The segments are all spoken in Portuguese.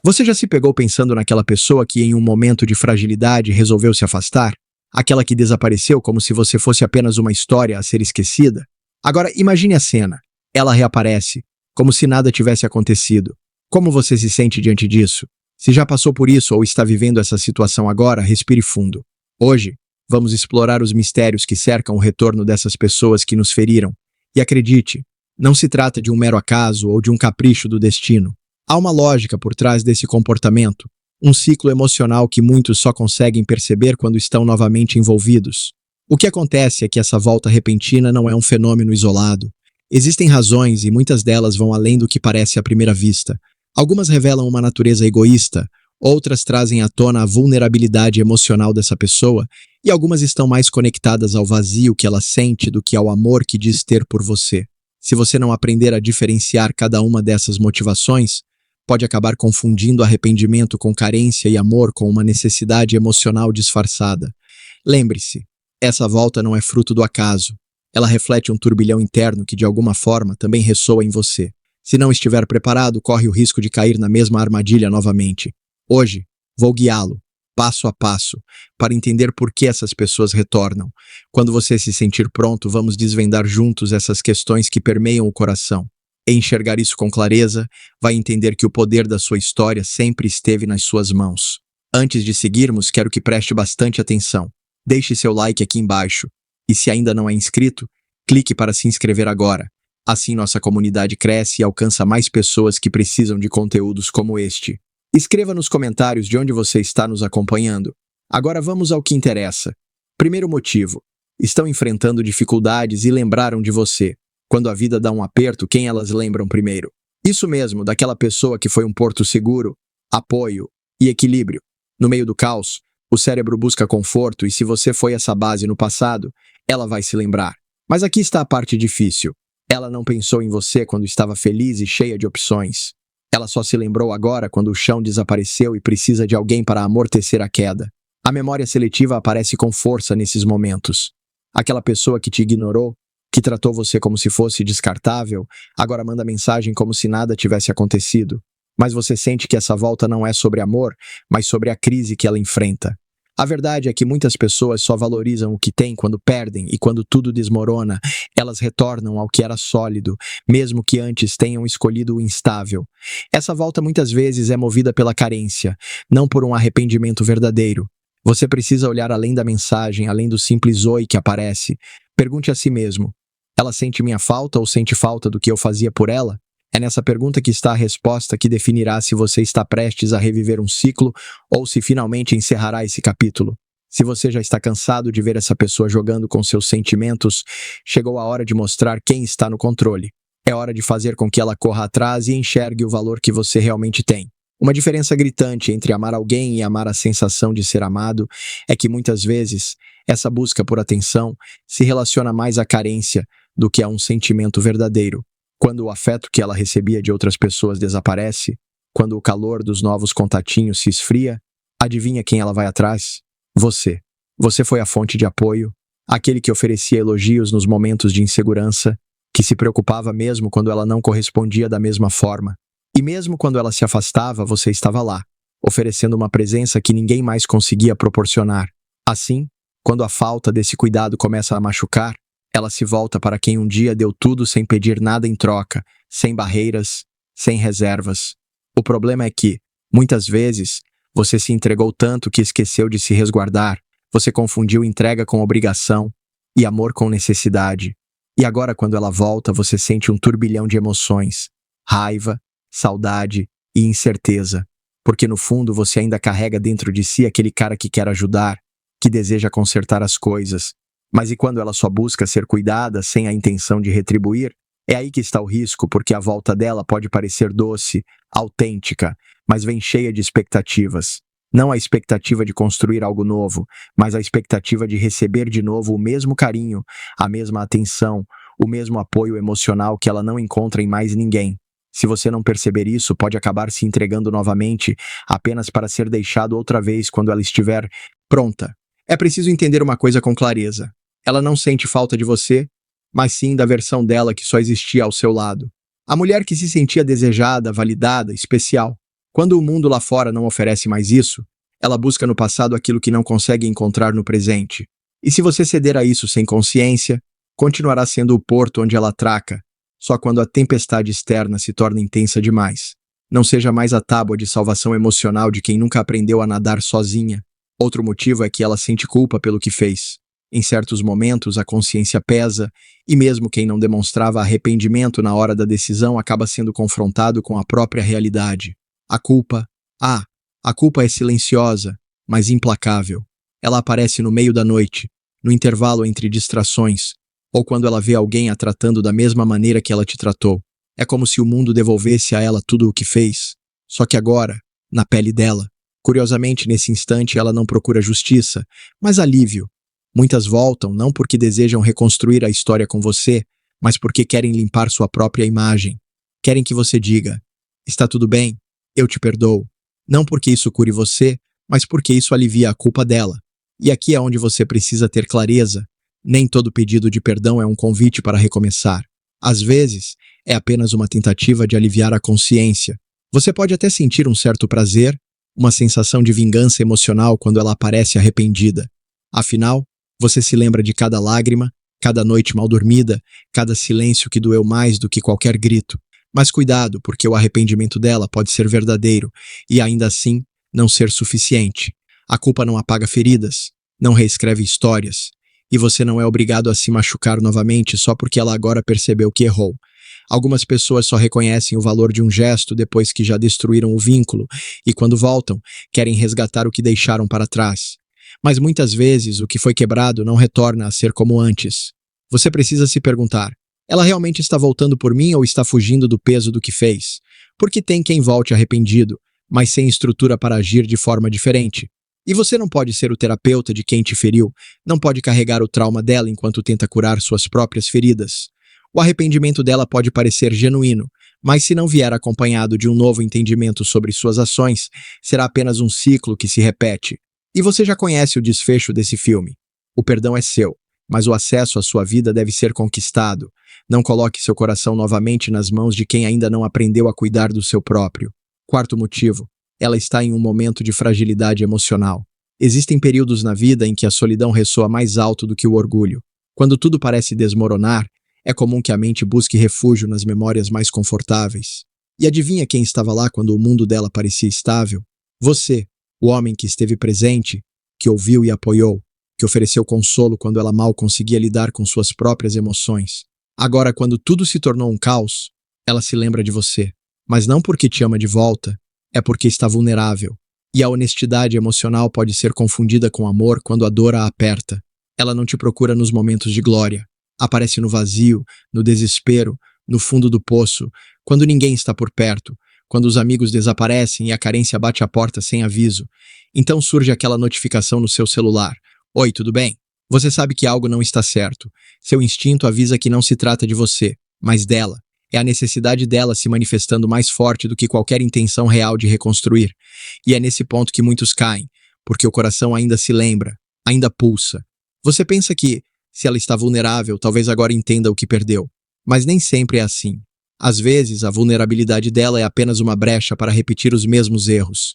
Você já se pegou pensando naquela pessoa que, em um momento de fragilidade, resolveu se afastar? Aquela que desapareceu como se você fosse apenas uma história a ser esquecida? Agora, imagine a cena. Ela reaparece, como se nada tivesse acontecido. Como você se sente diante disso? Se já passou por isso ou está vivendo essa situação agora, respire fundo. Hoje, vamos explorar os mistérios que cercam o retorno dessas pessoas que nos feriram. E acredite, não se trata de um mero acaso ou de um capricho do destino. Há uma lógica por trás desse comportamento, um ciclo emocional que muitos só conseguem perceber quando estão novamente envolvidos. O que acontece é que essa volta repentina não é um fenômeno isolado. Existem razões e muitas delas vão além do que parece à primeira vista. Algumas revelam uma natureza egoísta, outras trazem à tona a vulnerabilidade emocional dessa pessoa e algumas estão mais conectadas ao vazio que ela sente do que ao amor que diz ter por você. Se você não aprender a diferenciar cada uma dessas motivações, pode acabar confundindo arrependimento com carência e amor com uma necessidade emocional disfarçada. Lembre-se, essa volta não é fruto do acaso. Ela reflete um turbilhão interno que de alguma forma também ressoa em você. Se não estiver preparado, corre o risco de cair na mesma armadilha novamente. Hoje, vou guiá-lo, passo a passo, para entender por que essas pessoas retornam. Quando você se sentir pronto, vamos desvendar juntos essas questões que permeiam o coração. E enxergar isso com clareza, vai entender que o poder da sua história sempre esteve nas suas mãos. Antes de seguirmos, quero que preste bastante atenção. Deixe seu like aqui embaixo. E se ainda não é inscrito, clique para se inscrever agora. Assim nossa comunidade cresce e alcança mais pessoas que precisam de conteúdos como este. Escreva nos comentários de onde você está nos acompanhando. Agora vamos ao que interessa. Primeiro motivo. Estão enfrentando dificuldades e lembraram de você. Quando a vida dá um aperto, quem elas lembram primeiro? Isso mesmo, daquela pessoa que foi um porto seguro, apoio e equilíbrio. No meio do caos, o cérebro busca conforto e se você foi essa base no passado, ela vai se lembrar. Mas aqui está a parte difícil. Ela não pensou em você quando estava feliz e cheia de opções. Ela só se lembrou agora quando o chão desapareceu e precisa de alguém para amortecer a queda. A memória seletiva aparece com força nesses momentos. Aquela pessoa que te ignorou, que tratou você como se fosse descartável, agora manda mensagem como se nada tivesse acontecido. Mas você sente que essa volta não é sobre amor, mas sobre a crise que ela enfrenta. A verdade é que muitas pessoas só valorizam o que têm quando perdem e quando tudo desmorona, elas retornam ao que era sólido, mesmo que antes tenham escolhido o instável. Essa volta muitas vezes é movida pela carência, não por um arrependimento verdadeiro. Você precisa olhar além da mensagem, além do simples oi que aparece. Pergunte a si mesmo: ela sente minha falta ou sente falta do que eu fazia por ela? É nessa pergunta que está a resposta que definirá se você está prestes a reviver um ciclo ou se finalmente encerrará esse capítulo. Se você já está cansado de ver essa pessoa jogando com seus sentimentos, chegou a hora de mostrar quem está no controle. É hora de fazer com que ela corra atrás e enxergue o valor que você realmente tem. Uma diferença gritante entre amar alguém e amar a sensação de ser amado é que muitas vezes essa busca por atenção se relaciona mais à carência do que a um sentimento verdadeiro. Quando o afeto que ela recebia de outras pessoas desaparece, quando o calor dos novos contatinhos se esfria, adivinha quem ela vai atrás? Você. Você foi a fonte de apoio, aquele que oferecia elogios nos momentos de insegurança, que se preocupava mesmo quando ela não correspondia da mesma forma. E mesmo quando ela se afastava, você estava lá, oferecendo uma presença que ninguém mais conseguia proporcionar. Assim, quando a falta desse cuidado começa a machucar, ela se volta para quem um dia deu tudo sem pedir nada em troca, sem barreiras, sem reservas. O problema é que, muitas vezes, você se entregou tanto que esqueceu de se resguardar. Você confundiu entrega com obrigação e amor com necessidade. E agora, quando ela volta, você sente um turbilhão de emoções: raiva, saudade e incerteza. Porque no fundo você ainda carrega dentro de si aquele cara que quer ajudar, que deseja consertar as coisas. Mas e quando ela só busca ser cuidada sem a intenção de retribuir? É aí que está o risco, porque a volta dela pode parecer doce, autêntica, mas vem cheia de expectativas. Não a expectativa de construir algo novo, mas a expectativa de receber de novo o mesmo carinho, a mesma atenção, o mesmo apoio emocional que ela não encontra em mais ninguém. Se você não perceber isso, pode acabar se entregando novamente, apenas para ser deixado outra vez quando ela estiver pronta. É preciso entender uma coisa com clareza. Ela não sente falta de você, mas sim da versão dela que só existia ao seu lado. A mulher que se sentia desejada, validada, especial. Quando o mundo lá fora não oferece mais isso, ela busca no passado aquilo que não consegue encontrar no presente. E se você ceder a isso sem consciência, continuará sendo o porto onde ela atraca, só quando a tempestade externa se torna intensa demais. Não seja mais a tábua de salvação emocional de quem nunca aprendeu a nadar sozinha. Outro motivo é que ela sente culpa pelo que fez. Em certos momentos, a consciência pesa, e mesmo quem não demonstrava arrependimento na hora da decisão acaba sendo confrontado com a própria realidade. A culpa é silenciosa, mas implacável. Ela aparece no meio da noite, no intervalo entre distrações, ou quando ela vê alguém a tratando da mesma maneira que ela te tratou. É como se o mundo devolvesse a ela tudo o que fez. Só que agora, na pele dela. Curiosamente, nesse instante, ela não procura justiça, mas alívio. Muitas voltam não porque desejam reconstruir a história com você, mas porque querem limpar sua própria imagem. Querem que você diga: está tudo bem, eu te perdoo. Não porque isso cure você, mas porque isso alivia a culpa dela. E aqui é onde você precisa ter clareza. Nem todo pedido de perdão é um convite para recomeçar. Às vezes, é apenas uma tentativa de aliviar a consciência. Você pode até sentir um certo prazer, uma sensação de vingança emocional quando ela aparece arrependida. Afinal, você se lembra de cada lágrima, cada noite mal dormida, cada silêncio que doeu mais do que qualquer grito. Mas cuidado, porque o arrependimento dela pode ser verdadeiro e ainda assim não ser suficiente. A culpa não apaga feridas, não reescreve histórias, e você não é obrigado a se machucar novamente só porque ela agora percebeu que errou. Algumas pessoas só reconhecem o valor de um gesto depois que já destruíram o vínculo e, quando voltam, querem resgatar o que deixaram para trás. Mas muitas vezes o que foi quebrado não retorna a ser como antes. Você precisa se perguntar: ela realmente está voltando por mim ou está fugindo do peso do que fez? Porque tem quem volte arrependido, mas sem estrutura para agir de forma diferente. E você não pode ser o terapeuta de quem te feriu, não pode carregar o trauma dela enquanto tenta curar suas próprias feridas. O arrependimento dela pode parecer genuíno, mas se não vier acompanhado de um novo entendimento sobre suas ações, será apenas um ciclo que se repete. E você já conhece o desfecho desse filme. O perdão é seu, mas o acesso à sua vida deve ser conquistado. Não coloque seu coração novamente nas mãos de quem ainda não aprendeu a cuidar do seu próprio. Quarto motivo, ela está em um momento de fragilidade emocional. Existem períodos na vida em que a solidão ressoa mais alto do que o orgulho. Quando tudo parece desmoronar, é comum que a mente busque refúgio nas memórias mais confortáveis. E adivinha quem estava lá quando o mundo dela parecia estável? Você, o homem que esteve presente, que ouviu e apoiou, que ofereceu consolo quando ela mal conseguia lidar com suas próprias emoções. Agora, quando tudo se tornou um caos, ela se lembra de você. Mas não porque te ama de volta, é porque está vulnerável. E a honestidade emocional pode ser confundida com amor quando a dor a aperta. Ela não te procura nos momentos de glória. Aparece no vazio, no desespero, no fundo do poço, quando ninguém está por perto, quando os amigos desaparecem e a carência bate a porta sem aviso. Então surge aquela notificação no seu celular. Oi, tudo bem? Você sabe que algo não está certo. Seu instinto avisa que não se trata de você, mas dela. É a necessidade dela se manifestando mais forte do que qualquer intenção real de reconstruir. E é nesse ponto que muitos caem, porque o coração ainda se lembra, ainda pulsa. Você pensa que, se ela está vulnerável, talvez agora entenda o que perdeu. Mas nem sempre é assim. Às vezes, a vulnerabilidade dela é apenas uma brecha para repetir os mesmos erros.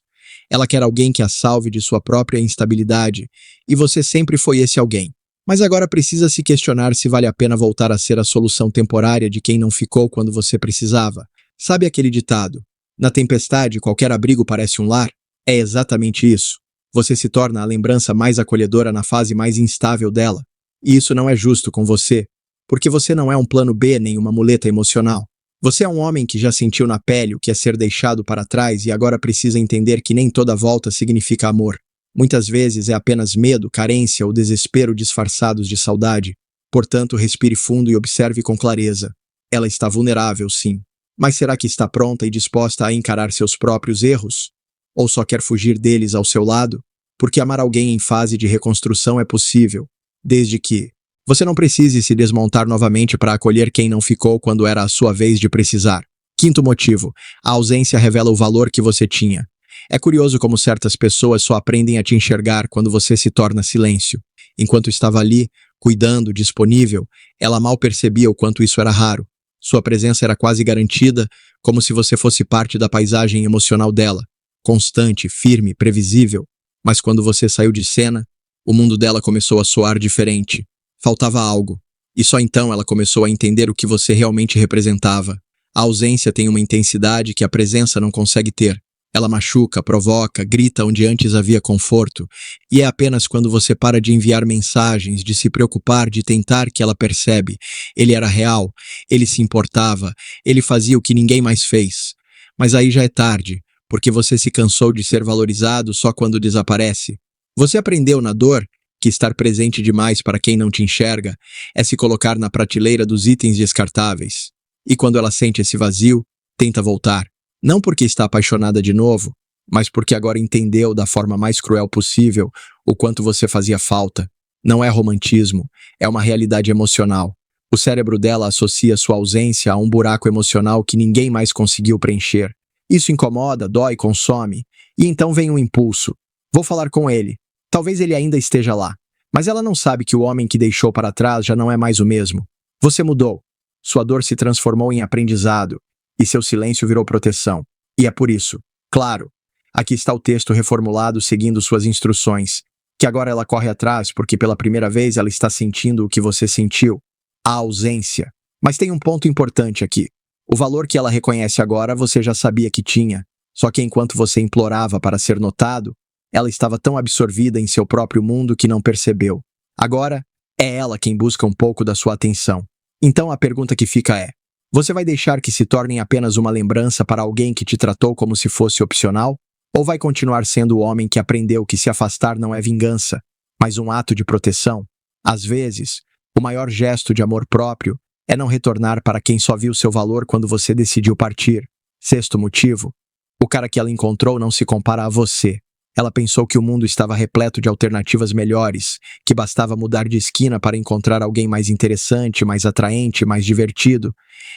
Ela quer alguém que a salve de sua própria instabilidade, e você sempre foi esse alguém. Mas agora precisa se questionar se vale a pena voltar a ser a solução temporária de quem não ficou quando você precisava. Sabe aquele ditado: na tempestade, qualquer abrigo parece um lar? É exatamente isso. Você se torna a lembrança mais acolhedora na fase mais instável dela. E isso não é justo com você, porque você não é um plano B nem uma muleta emocional. Você é um homem que já sentiu na pele o que é ser deixado para trás e agora precisa entender que nem toda volta significa amor. Muitas vezes é apenas medo, carência ou desespero disfarçados de saudade. Portanto, respire fundo e observe com clareza. Ela está vulnerável, sim. Mas será que está pronta e disposta a encarar seus próprios erros? Ou só quer fugir deles ao seu lado? Porque amar alguém em fase de reconstrução é possível, desde que você não precise se desmontar novamente para acolher quem não ficou quando era a sua vez de precisar. Quinto motivo, a ausência revela o valor que você tinha. É curioso como certas pessoas só aprendem a te enxergar quando você se torna silêncio. Enquanto estava ali, cuidando, disponível, ela mal percebia o quanto isso era raro. Sua presença era quase garantida, como se você fosse parte da paisagem emocional dela, constante, firme, previsível. Mas quando você saiu de cena, o mundo dela começou a soar diferente. Faltava algo. E só então ela começou a entender o que você realmente representava. A ausência tem uma intensidade que a presença não consegue ter. Ela machuca, provoca, grita onde antes havia conforto. E é apenas quando você para de enviar mensagens, de se preocupar, de tentar que ela percebe. Ele era real, ele se importava, ele fazia o que ninguém mais fez. Mas aí já é tarde, porque você se cansou de ser valorizado só quando desaparece. Você aprendeu na dor que estar presente demais para quem não te enxerga é se colocar na prateleira dos itens descartáveis. E quando ela sente esse vazio, tenta voltar. Não porque está apaixonada de novo, mas porque agora entendeu da forma mais cruel possível o quanto você fazia falta. Não é romantismo, é uma realidade emocional. O cérebro dela associa sua ausência a um buraco emocional que ninguém mais conseguiu preencher. Isso incomoda, dói, consome. E então vem um impulso. Vou falar com ele. Talvez ele ainda esteja lá. Mas ela não sabe que o homem que deixou para trás já não é mais o mesmo. Você mudou. Sua dor se transformou em aprendizado. E seu silêncio virou proteção. E é por isso. Claro. Aqui está o texto reformulado seguindo suas instruções. Que agora ela corre atrás porque pela primeira vez ela está sentindo o que você sentiu. A ausência. Mas tem um ponto importante aqui. O valor que ela reconhece agora você já sabia que tinha. Só que enquanto você implorava para ser notado, ela estava tão absorvida em seu próprio mundo que não percebeu. Agora, é ela quem busca um pouco da sua atenção. Então a pergunta que fica é: você vai deixar que se tornem apenas uma lembrança para alguém que te tratou como se fosse opcional? Ou vai continuar sendo o homem que aprendeu que se afastar não é vingança, mas um ato de proteção? Às vezes, o maior gesto de amor próprio é não retornar para quem só viu seu valor quando você decidiu partir. Sexto motivo: o cara que ela encontrou não se compara a você. Ela pensou que o mundo estava repleto de alternativas melhores, que bastava mudar de esquina para encontrar alguém mais interessante, mais atraente, mais divertido.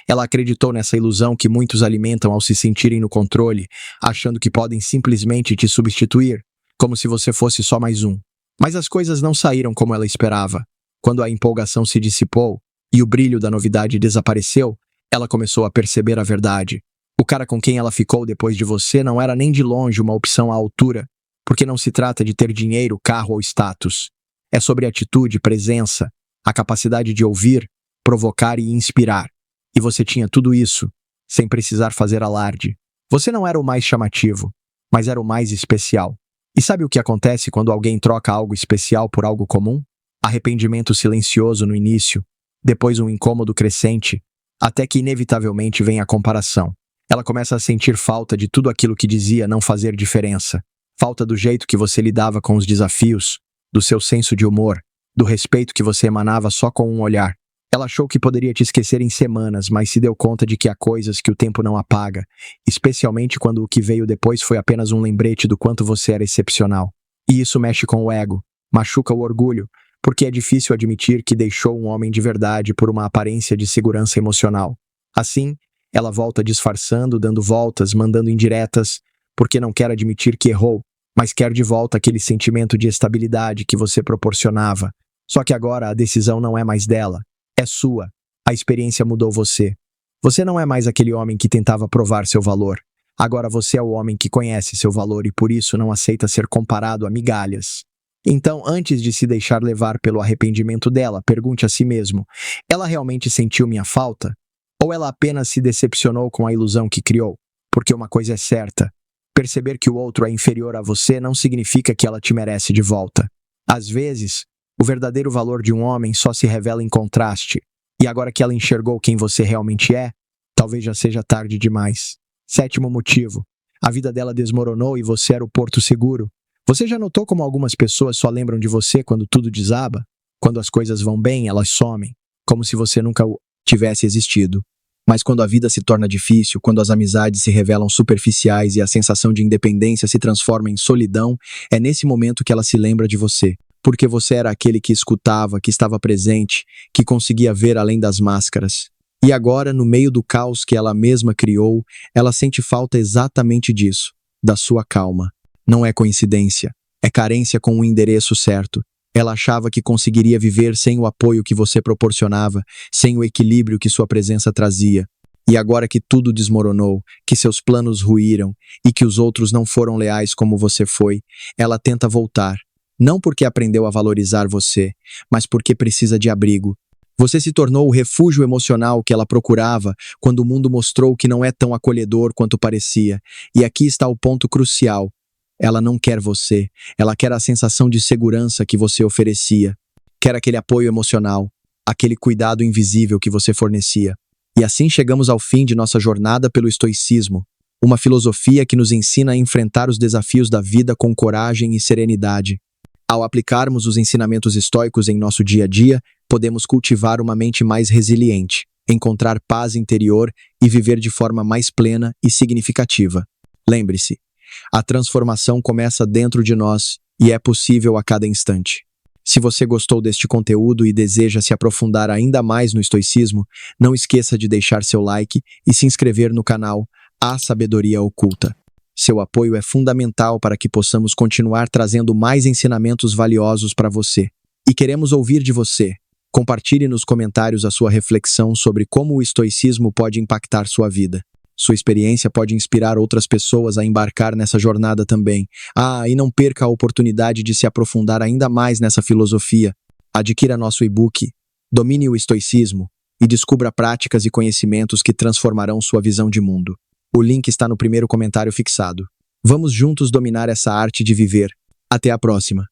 Ela acreditou nessa ilusão que muitos alimentam ao se sentirem no controle, achando que podem simplesmente te substituir, como se você fosse só mais um. Mas as coisas não saíram como ela esperava. Quando a empolgação se dissipou e o brilho da novidade desapareceu, ela começou a perceber a verdade. O cara com quem ela ficou depois de você não era nem de longe uma opção à altura, porque não se trata de ter dinheiro, carro ou status. É sobre atitude, presença, a capacidade de ouvir, provocar e inspirar. E você tinha tudo isso, sem precisar fazer alarde. Você não era o mais chamativo, mas era o mais especial. E sabe o que acontece quando alguém troca algo especial por algo comum? Arrependimento silencioso no início, depois um incômodo crescente, até que inevitavelmente vem a comparação. Ela começa a sentir falta de tudo aquilo que dizia não fazer diferença. Falta do jeito que você lidava com os desafios, do seu senso de humor, do respeito que você emanava só com um olhar. Ela achou que poderia te esquecer em semanas, mas se deu conta de que há coisas que o tempo não apaga, especialmente quando o que veio depois foi apenas um lembrete do quanto você era excepcional. E isso mexe com o ego, machuca o orgulho, porque é difícil admitir que deixou um homem de verdade por uma aparência de segurança emocional. Assim, ela volta disfarçando, dando voltas, mandando indiretas, porque não quer admitir que errou, mas quer de volta aquele sentimento de estabilidade que você proporcionava. Só que agora a decisão não é mais dela, é sua. A experiência mudou você. Você não é mais aquele homem que tentava provar seu valor. Agora você é o homem que conhece seu valor e por isso não aceita ser comparado a migalhas. Então, antes de se deixar levar pelo arrependimento dela, pergunte a si mesmo: ela realmente sentiu minha falta? Ou ela apenas se decepcionou com a ilusão que criou? Porque uma coisa é certa: perceber que o outro é inferior a você não significa que ela te merece de volta. Às vezes, o verdadeiro valor de um homem só se revela em contraste, e agora que ela enxergou quem você realmente é, talvez já seja tarde demais. Sétimo motivo: a vida dela desmoronou e você era o porto seguro. Você já notou como algumas pessoas só lembram de você quando tudo desaba? Quando as coisas vão bem, elas somem, como se você nunca tivesse existido. Mas quando a vida se torna difícil, quando as amizades se revelam superficiais e a sensação de independência se transforma em solidão, é nesse momento que ela se lembra de você. Porque você era aquele que escutava, que estava presente, que conseguia ver além das máscaras. E agora, no meio do caos que ela mesma criou, ela sente falta exatamente disso, da sua calma. Não é coincidência, é carência com o endereço certo. Ela achava que conseguiria viver sem o apoio que você proporcionava, sem o equilíbrio que sua presença trazia. E agora que tudo desmoronou, que seus planos ruíram e que os outros não foram leais como você foi, ela tenta voltar. Não porque aprendeu a valorizar você, mas porque precisa de abrigo. Você se tornou o refúgio emocional que ela procurava quando o mundo mostrou que não é tão acolhedor quanto parecia. E aqui está o ponto crucial. Ela não quer você, ela quer a sensação de segurança que você oferecia. Quer aquele apoio emocional, aquele cuidado invisível que você fornecia. E assim chegamos ao fim de nossa jornada pelo estoicismo, uma filosofia que nos ensina a enfrentar os desafios da vida com coragem e serenidade. Ao aplicarmos os ensinamentos estoicos em nosso dia a dia, podemos cultivar uma mente mais resiliente, encontrar paz interior e viver de forma mais plena e significativa. Lembre-se, a transformação começa dentro de nós e é possível a cada instante. Se você gostou deste conteúdo e deseja se aprofundar ainda mais no estoicismo, não esqueça de deixar seu like e se inscrever no canal A Sabedoria Oculta. Seu apoio é fundamental para que possamos continuar trazendo mais ensinamentos valiosos para você. E queremos ouvir de você. Compartilhe nos comentários a sua reflexão sobre como o estoicismo pode impactar sua vida. Sua experiência pode inspirar outras pessoas a embarcar nessa jornada também. E não perca a oportunidade de se aprofundar ainda mais nessa filosofia. Adquira nosso e-book, Domine o Estoicismo, e descubra práticas e conhecimentos que transformarão sua visão de mundo. O link está no primeiro comentário fixado. Vamos juntos dominar essa arte de viver. Até a próxima!